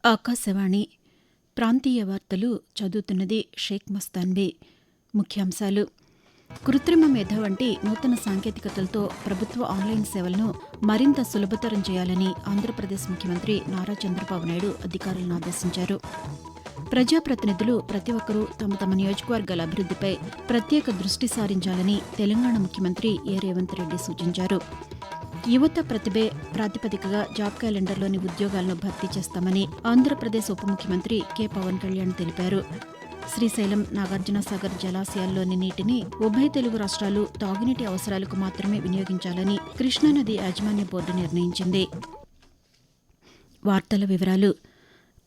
ఆకాశవాణి ప్రాంతీయ వార్తలు చదువుతున్నది షేక్ మస్తాన్బీ. ముఖ్యాంశాలు: కృత్రిమ మేధ వంటి నూతన సాంకేతికతలతో ప్రభుత్వ ఆన్లైన్ సేవలను మరింత సులభతరం చేయాలని ఆంధ్రప్రదేశ్ ముఖ్యమంత్రి నారా చంద్రబాబు నాయుడు అధికారులను ఆదేశించారు. ప్రజాప్రతినిధులు ప్రతి ఒక్కరూ తమ తమ నియోజకవర్గాల అభివృద్దిపై ప్రత్యేక దృష్టి సారించాలని తెలంగాణ ముఖ్యమంత్రి ఏ రేవంత్ రెడ్డి సూచించారు. యువత ప్రతిభే ప్రాతిపదికగా జాబ్ క్యాలెండర్లోని ఉద్యోగాలను భర్తీ చేస్తామని ఆంధ్రప్రదేశ్ ఉప ముఖ్యమంత్రి కె పవన్ కళ్యాణ్ తెలిపారు. శ్రీశైలం, నాగార్జునసాగర్ జలాశయాల్లోని నీటిని ఉభయ తెలుగు రాష్ట్రాలు తాగునీటి అవసరాలకు మాత్రమే వినియోగించాలని కృష్ణానది యాజమాన్య బోర్డు నిర్ణయించింది. వార్తల వివరాలు: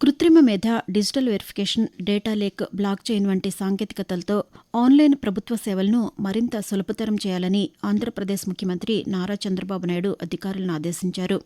కృత్రిమ మేధ, digital verification, data lake, block chain వంటి సాంకేతికతలతో ఆన్లైన్ ప్రభుత్వ సేవలను మరింత సులభతరం చేయాలని ఆంధ్రప్రదేశ్ ముఖ్యమంత్రి నారా చంద్రబాబు నాయుడు అధికారులను ఆదేశించారు.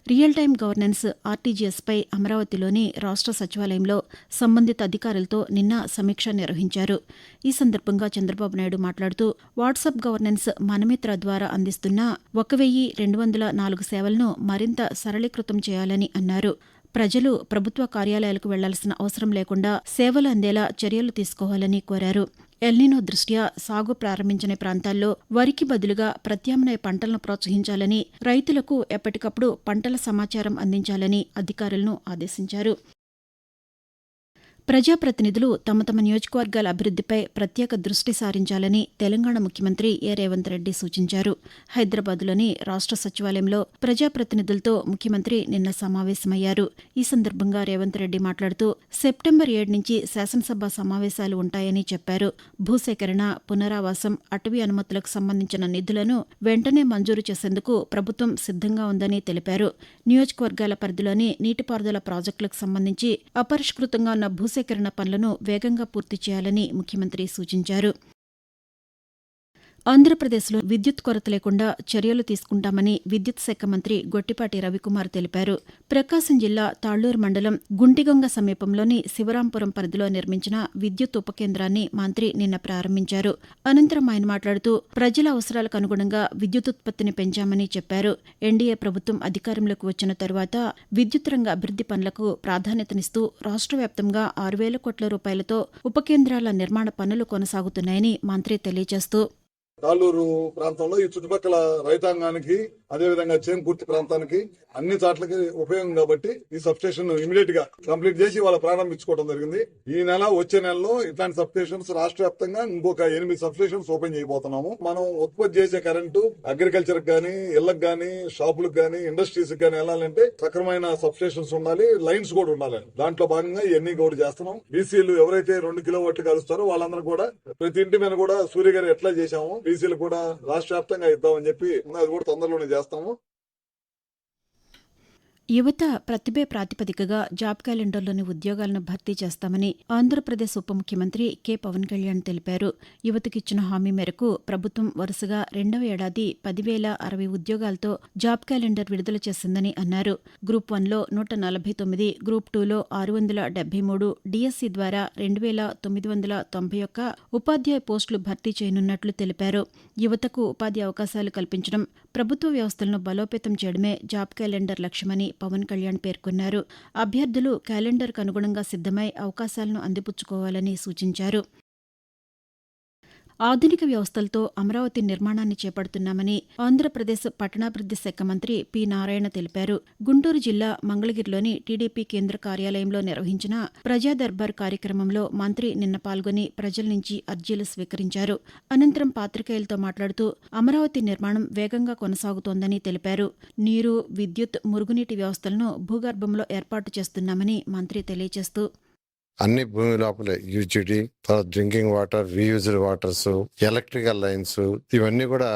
రియల్ టైమ్ గవర్నెన్స్ ఆర్టీజీఎస్పై అమరావతిలోని రాష్ట్ర సచివాలయంలో సంబంధిత అధికారులతో నిన్న సమీక్ష నిర్వహించారు. ఈ సందర్భంగా చంద్రబాబు నాయుడు మాట్లాడుతూ, వాట్సాప్ గవర్నెన్స్ మనమిత్ర ద్వారా అందిస్తున్న 1204 సేవలను మరింత సరళీకృతం చేయాలని అన్నారు. ప్రజలు ప్రభుత్వ కార్యాలయాలకు వెళ్లాల్సిన అవసరం లేకుండా సేవలు అందేలా చర్యలు తీసుకోవాలని కోరారు. ఎల్నినో దృష్ట్యా సాగు ప్రారంభించని ప్రాంతాల్లో వరికి బదులుగా ప్రత్యామ్నాయ పంటలను ప్రోత్సహించాలని, రైతులకు ఎప్పటికప్పుడు పంటల సమాచారం అందించాలని అధికారులను ఆదేశించారు. ప్రజాప్రతినిధులు తమ తమ నియోజకవర్గాల అభివృద్దిపై ప్రత్యేక దృష్టి సారించాలని తెలంగాణ ముఖ్యమంత్రి ఏ రేవంత్ రెడ్డి సూచించారు. హైదరాబాద్లోని రాష్ట్ర సచివాలయంలో ప్రజాప్రతినిధులతో ముఖ్యమంత్రి నిన్న సమావేశమయ్యారు. ఈ సందర్భంగా రేవంత్ రెడ్డి మాట్లాడుతూ, సెప్టెంబర్ 7 నుంచి శాసనసభ సమావేశాలు ఉంటాయని చెప్పారు. భూసేకరణ, పునరావాసం, అటవీ అనుమతులకు సంబంధించిన నిధులను వెంటనే మంజూరు చేసేందుకు ప్రభుత్వం సిద్దంగా ఉందని తెలిపారు. నియోజకవర్గాల పరిధిలోని నీటిపారుదల ప్రాజెక్టులకు సంబంధించి అపరిష్కృతంగా ఉన్న భూసేకరణ పనులను వేగంగా పూర్తి చేయాలని ముఖ్యమంత్రి సూచించారు. ఆంధ్రప్రదేశ్లో విద్యుత్ కొరత లేకుండా చర్యలు తీసుకుంటామని విద్యుత్ శాఖ మంత్రి గొట్టిపాటి రవికుమార్ తెలిపారు. ప్రకాశం జిల్లా తాళ్లూరు మండలం గుంటిగొంగ సమీపంలోని శివరాంపురం పరిధిలో నిర్మించిన విద్యుత్ ఉప కేంద్రాన్ని మంత్రి నిన్న ప్రారంభించారు. అనంతరం ఆయన మాట్లాడుతూ, ప్రజల అవసరాలకు అనుగుణంగా విద్యుత్ ఉత్పత్తిని పెంచామని చెప్పారు. ఎన్డీఏ ప్రభుత్వం అధికారంలోకి వచ్చిన తరువాత విద్యుత్ రంగ అభివృద్ది పనులకు ప్రాధాన్యతనిస్తూ రాష్ట్ర వ్యాప్తంగా 6,000 కోట్ల రూపాయలతో ఉప కేంద్రాల నిర్మాణ పనులు కొనసాగుతున్నాయని మంత్రి తెలియజేస్తూ, తాళ్ళూరు ప్రాంతంలో ఈ చుట్టుపక్కల రైతాంగానికి, అదేవిధంగా చేంకుర్తి ప్రాంతానికి అన్ని చాట్లకి ఉపయోగం కాబట్టి ఈ సబ్స్టేషన్ ఇమీడియట్ గా కంప్లీట్ చేసి వాళ్ళ ప్రారంభించుకోవడం జరిగింది. ఈ నెల వచ్చే నెలలో ఇట్లాంటి సబ్స్టేషన్స్ రాష్ట్ర వ్యాప్తంగా ఇంకొక 8 సబ్స్టేషన్స్ ఓపెన్ చేయబోతున్నాము. మనం ఉత్పత్తి చేసే కరెంటు అగ్రికల్చర్ గానీ, ఇళ్లకు గానీ, షాపులకు గానీ, ఇండస్ట్రీస్ గానీ వెళ్ళాలంటే సక్రమైన సబ్స్టేషన్స్ ఉండాలి, లైన్స్ కూడా ఉండాలి. దాంట్లో భాగంగా ఇవన్నీ కూడా చేస్తున్నాం. బీసీలు ఎవరైతే 2 కిలోవాట్లు కలుస్తారో వాళ్ళందరూ కూడా ప్రతి ఇంటి మీద కూడా సూర్య గారు ఎట్లా చేశాము బీసీలు కూడా రాష్ట్ర వ్యాప్తంగా ఇద్దామని చెప్పి అది కూడా తొందరలోనే చేస్తాము. యువత ప్రతిభే ప్రాతిపదికగా జాబ్ క్యాలెండర్లోని ఉద్యోగాలను భర్తీ చేస్తామని ఆంధ్రప్రదేశ్ ఉప ముఖ్యమంత్రి కె పవన్ కళ్యాణ్ తెలిపారు. యువతకిచ్చిన హామీ మేరకు ప్రభుత్వం వరుసగా 2వ ఏడాది 10,060 ఉద్యోగాలతో జాబ్ క్యాలెండర్ విడుదల చేసిందని అన్నారు. గ్రూప్ 1లో 149, గ్రూప్ 2లో 673, డిఎస్సి ద్వారా 2,991 ఉపాధ్యాయ పోస్టులు భర్తీ చేయనున్నట్లు తెలిపారు. యువతకు ఉపాధి అవకాశాలు కల్పించడం, ప్రభుత్వ వ్యవస్థలను బలోపేతం చేయడమే జాబ్ క్యాలెండర్ లక్ష్యమని పవన్ కళ్యాణ్ పేర్కొన్నారు. అభ్యర్థులు క్యాలెండర్కు అనుగుణంగా సిద్దమై అవకాశాలను అందిపుచ్చుకోవాలని సూచించారు. ఆధునిక వ్యవస్థలతో అమరావతి నిర్మాణాన్ని చేపడుతున్నామని ఆంధ్రప్రదేశ్ పట్టణాభివృద్ది శాఖ మంత్రి పి నారాయణ తెలిపారు. గుంటూరు జిల్లా మంగళగిరిలోని టీడీపీ కేంద్ర కార్యాలయంలో నిర్వహించిన ప్రజా దర్బార్ కార్యక్రమంలో మంత్రి నిన్న పాల్గొని ప్రజల నుంచి అర్జీలు స్వీకరించారు. అనంతరం పాత్రికేయులతో మాట్లాడుతూ, అమరావతి నిర్మాణం వేగంగా కొనసాగుతోందని తెలిపారు. నీరు, విద్యుత్, మురుగునీటి వ్యవస్థలను భూగర్భంలో ఏర్పాటు చేస్తున్నామని మంత్రి తెలియజేస్తూ, అన్ని భూమి లోపలే UGD, drinking water, reused waters, electrical lines ఇవన్నీ కూడా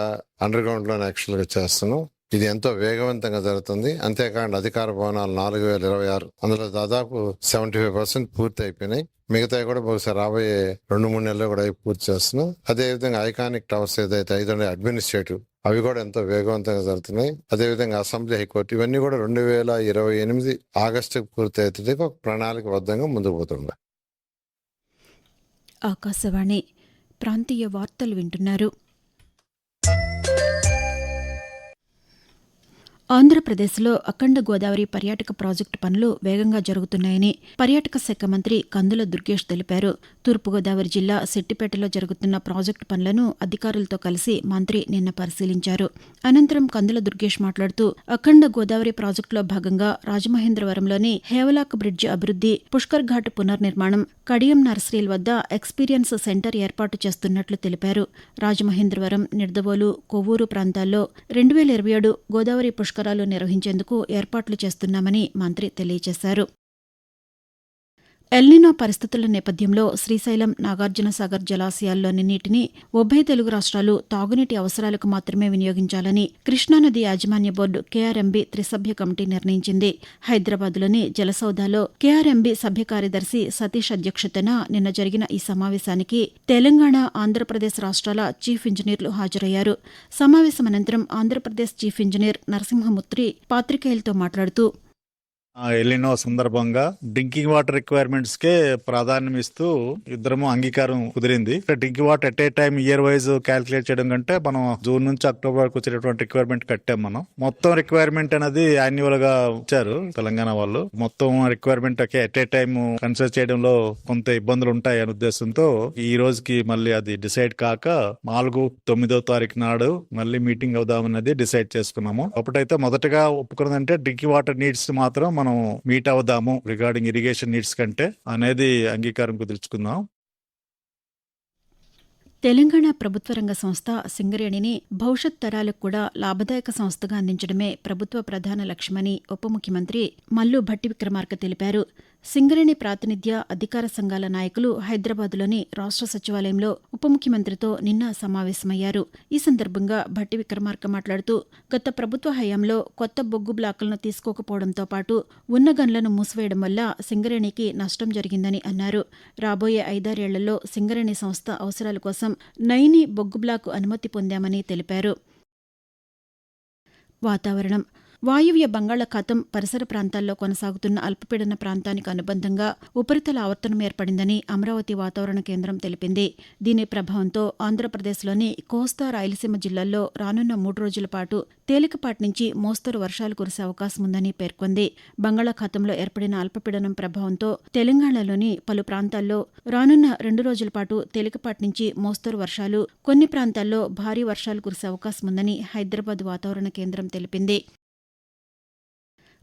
అండర్ గ్రౌండ్ లోనే యాక్చువల్ గా చేస్తున్నాం. ఇది ఎంతో వేగవంతంగా జరుగుతుంది. అంతేకాకుండా అధికార భవనాలు 4,026, అందులో దాదాపు 75% పూర్తి అయిపోయినాయి. మిగతా కూడా బహుశా రాబోయే 2-3 నెలల్లో కూడా పూర్తి చేస్తున్నాం. అదేవిధంగా ఐకానిక్ టవర్స్ ఏదైతే 5 అడ్మినిస్ట్రేటివ్ అవి కూడా ఎంతో వేగవంతంగా జరుగుతున్నాయి. అదేవిధంగా అసెంబ్లీ, హైకోర్టు ఇవన్నీ కూడా 2028 ఆగస్టుకు పూర్తి అవుతుంది. ఒక ప్రణాళికబద్ధంగా ముందుకు పోతుండే. ఆకాశవాణి ప్రాంతీయ వార్తలు వింటున్నారు. ఆంధ్రప్రదేశ్లో అఖండ గోదావరి పర్యాటక ప్రాజెక్టు పనులు వేగంగా జరుగుతున్నాయని పర్యాటక శాఖ మంత్రి కందుల దుర్గేష్ తెలిపారు. తూర్పుగోదావరి జిల్లా సెట్టిపేటలో జరుగుతున్న ప్రాజెక్టు పనులను అధికారులతో కలిసి మంత్రి నిన్న పరిశీలించారు. అనంతరం కందుల దుర్గేష్ మాట్లాడుతూ అఖండ గోదావరి ప్రాజెక్టులో భాగంగా రాజమహేంద్రవరంలోని హేవలాక్ బ్రిడ్జి అభివృద్ది, పుష్కర్ ఘాట్ పునర్నిర్మాణం, కడియం నర్సరీల వద్ద ఎక్స్పీరియన్స్ సెంటర్ ఏర్పాటు చేస్తున్నట్లు తెలిపారు. రాజమహేంద్రవరం, నిడదవోలు, కొవ్వూరు ప్రాంతాల్లో 2027 గోదావరి పుష్కరాలు నిర్వహించేందుకు ఏర్పాట్లు చేస్తున్నామని మంత్రి తెలియజేశారు. ఎల్నినో పరిస్థితుల నేపథ్యంలో శ్రీశైలం, నాగార్జునసాగర్ జలాశయాల్లోని నీటిని ఉభయ తెలుగు రాష్ట్రాలు తాగునీటి అవసరాలకు మాత్రమే వినియోగించాలని కృష్ణానది యాజమాన్య బోర్డు కేఆర్ఎంబీ త్రిసభ్య కమిటీ నిర్ణయించింది. హైదరాబాద్లోని జలసౌధలో కేఆర్ఎంబీ సభ్య కార్యదర్శి సతీష్ అధ్యక్షతన నిన్న జరిగిన ఈ సమావేశానికి తెలంగాణ, ఆంధ్రప్రదేశ్ రాష్ట్రాల చీఫ్ ఇంజనీర్లు హాజరయ్యారు. సమావేశం అనంతరం ఆంధ్రప్రదేశ్ చీఫ్ ఇంజనీర్ నరసింహమూర్తి పాత్రికేయులతో మాట్లాడుతూ ఎలినో సందర్భంగా డ్రింకింగ్ వాటర్ రిక్వైర్మెంట్స్ కే ప్రాధాన్యం ఇస్తూ ఇద్దరము అంగీకారం కుదిరింది. Drinking water at a time year wise calculate చేయడం కంటే మనం జూన్ నుంచి అక్టోబర్ వరకు వచ్చేటువంటి రిక్వైర్మెంట్ కట్టాం. మనం మొత్తం రిక్వైర్మెంట్ అనేది యాన్యువల్ గా ఇచ్చారు తెలంగాణ వాళ్ళు. మొత్తం requirement at a time consider చేయడంలో కొంత ఇబ్బందులు ఉంటాయి అనే ఉద్దేశంతో ఈ రోజుకి మళ్ళీ అది డిసైడ్ కాక 4-9వ తారీఖు నాడు మళ్ళీ మీటింగ్ అవుదామన్నది డిసైడ్ చేసుకున్నాము. అప్పుడైతే మొదటగా ఒప్పుకున్నదంటే డ్రింకింగ్ వాటర్ నీడ్స్ మాత్రం మనం మీట్ అవుదాము రిగార్డింగ్ ఇరిగేషన్ నీడ్స్ కంటే అనేది అంగీకారం కుదుర్చుకుందాం. తెలంగాణ ప్రభుత్వ రంగ సంస్థ సింగరేణిని భవిష్యత్ తరాలకు కూడా లాభదాయక సంస్థగా అందించడమే ప్రభుత్వ ప్రధాన లక్ష్యమని ఉప ముఖ్యమంత్రి మల్లు భట్టి విక్రమార్క తెలిపారు. సింగరేణి ప్రాతినిధ్య అధికార సంఘాల నాయకులు హైదరాబాద్లోని రాష్ట్ర సచివాలయంలో ఉప ముఖ్యమంత్రితో నిన్న సమావేశమయ్యారు. ఈ సందర్భంగా భట్టి విక్రమార్క మాట్లాడుతూ గత ప్రభుత్వ హయాంలో కొత్త బొగ్గు బ్లాకులను తీసుకోకపోవడంతో పాటు ఉన్న గన్లను మూసివేయడం వల్ల సింగరేణికి నష్టం జరిగిందని అన్నారు. రాబోయే 5-6 ఏళ్లలో సింగరేణి సంస్థ అవసరాల కోసం నైని బొగ్గు బ్లాకు అనుమతి పొందామని తెలిపారు. వాతావరణం. వాయువ్య బంగాళాఖాతం పరిసర ప్రాంతాల్లో కొనసాగుతున్న అల్పపీడన ప్రాంతానికి అనుబంధంగా ఉపరితల ఆవర్తనం ఏర్పడిందని అమరావతి వాతావరణ కేంద్రం తెలిపింది. దీని ప్రభావంతో ఆంధ్రప్రదేశ్లోని కోస్తా, రాయలసీమ జిల్లాల్లో రానున్న 3 రోజుల పాటు తేలికపాటి నుంచి మోస్తరు వర్షాలు కురిసే అవకాశం ఉందని పేర్కొంది. బంగాళాఖాతంలో ఏర్పడిన అల్పపీడనం ప్రభావంతో తెలంగాణలోని పలు ప్రాంతాల్లో రానున్న 2 రోజుల పాటు తేలికపాటి నుంచి మోస్తరు వర్షాలు, కొన్ని ప్రాంతాల్లో భారీ వర్షాలు కురిసే అవకాశం ఉందని హైదరాబాద్ వాతావరణ కేంద్రం తెలిపింది.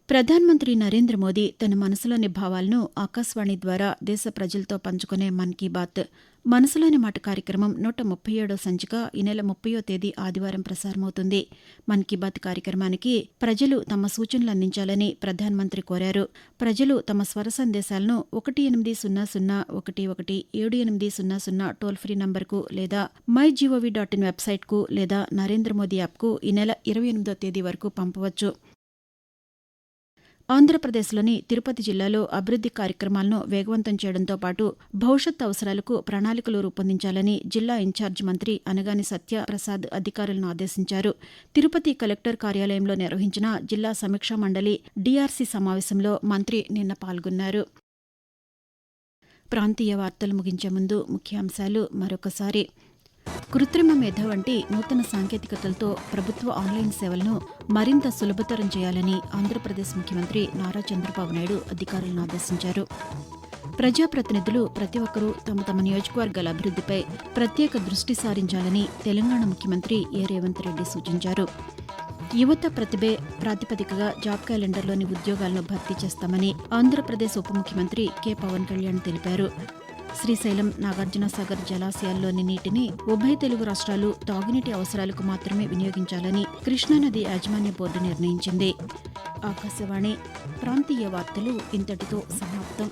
ప్రధానమంత్రి నరేంద్ర మోదీ తన మనసులోని భావాలను ఆకాశవాణి ద్వారా దేశ ప్రజలతో పంచుకునే మన్ కీ బాత్ మనసులోని మాట కార్యక్రమం 137వ సంచిక ఈ నెల 30వ తేదీ ఆదివారం ప్రసారమవుతుంది. మన్ కీ బాత్ కార్యక్రమానికి ప్రజలు తమ సూచనలు అందించాలని ప్రధానమంత్రి కోరారు. ప్రజలు తమ స్వర సందేశాలను 1800117800 టోల్ ఫ్రీ నంబర్కు లేదా mygov.in వెబ్సైట్కు లేదా నరేంద్ర మోదీ యాప్కు ఈ నెల 28వ తేదీ వరకు పంపవచ్చు. ఆంధ్రప్రదేశ్లోని తిరుపతి జిల్లాలో అభివృద్ది కార్యక్రమాలను వేగవంతం చేయడంతో పాటు భవిష్యత్ అవసరాలకు ప్రణాళికలు రూపొందించాలని జిల్లా ఇన్ఛార్జి మంత్రి అనగాని సత్యప్రసాద్ అధికారులను ఆదేశించారు. తిరుపతి కలెక్టర్ కార్యాలయంలో నిర్వహించిన జిల్లా సమీక్షా మండలి డీఆర్సీ సమావేశంలో మంత్రి నిన్న పాల్గొన్నారు. ప్రాంతీయ వార్తలు ముగించే ముందు ముఖ్యాంశాలు మరొకసారి. కృత్రిమ మేధ వంటి నూతన సాంకేతికతలతో ప్రభుత్వ ఆన్లైన్ సేవలను మరింత సులభతరం చేయాలని ఆంధ్రప్రదేశ్ ముఖ్యమంత్రి నారా చంద్రబాబు నాయుడు అధికారులను ఆదేశించారు. ప్రజాప్రతినిధులు ప్రతి ఒక్కరూ తమ తమ నియోజకవర్గాల అభివృద్దిపై ప్రత్యేక దృష్టి సారించాలని తెలంగాణ ముఖ్యమంత్రి ఏ రేవంత్ రెడ్డి సూచించారు. యువత ప్రతిభే ప్రాతిపదికగా జాబ్ క్యాలెండర్లోని ఉద్యోగాలను భర్తీ చేస్తామని ఆంధ్రప్రదేశ్ ఉప ముఖ్యమంత్రి కె పవన్ కళ్యాణ్ తెలిపారు. శ్రీశైలం, నాగార్జునసాగర్ జలాశయాల్లోని నీటిని ఉభయ తెలుగు రాష్ట్రాలు తాగునీటి అవసరాలకు మాత్రమే వినియోగించాలని కృష్ణానది యాజమాన్య బోర్డు నిర్ణయించింది. ఆకాశవాణి ప్రాంతీయ వార్తలు ఇంతటితో సమాప్తం.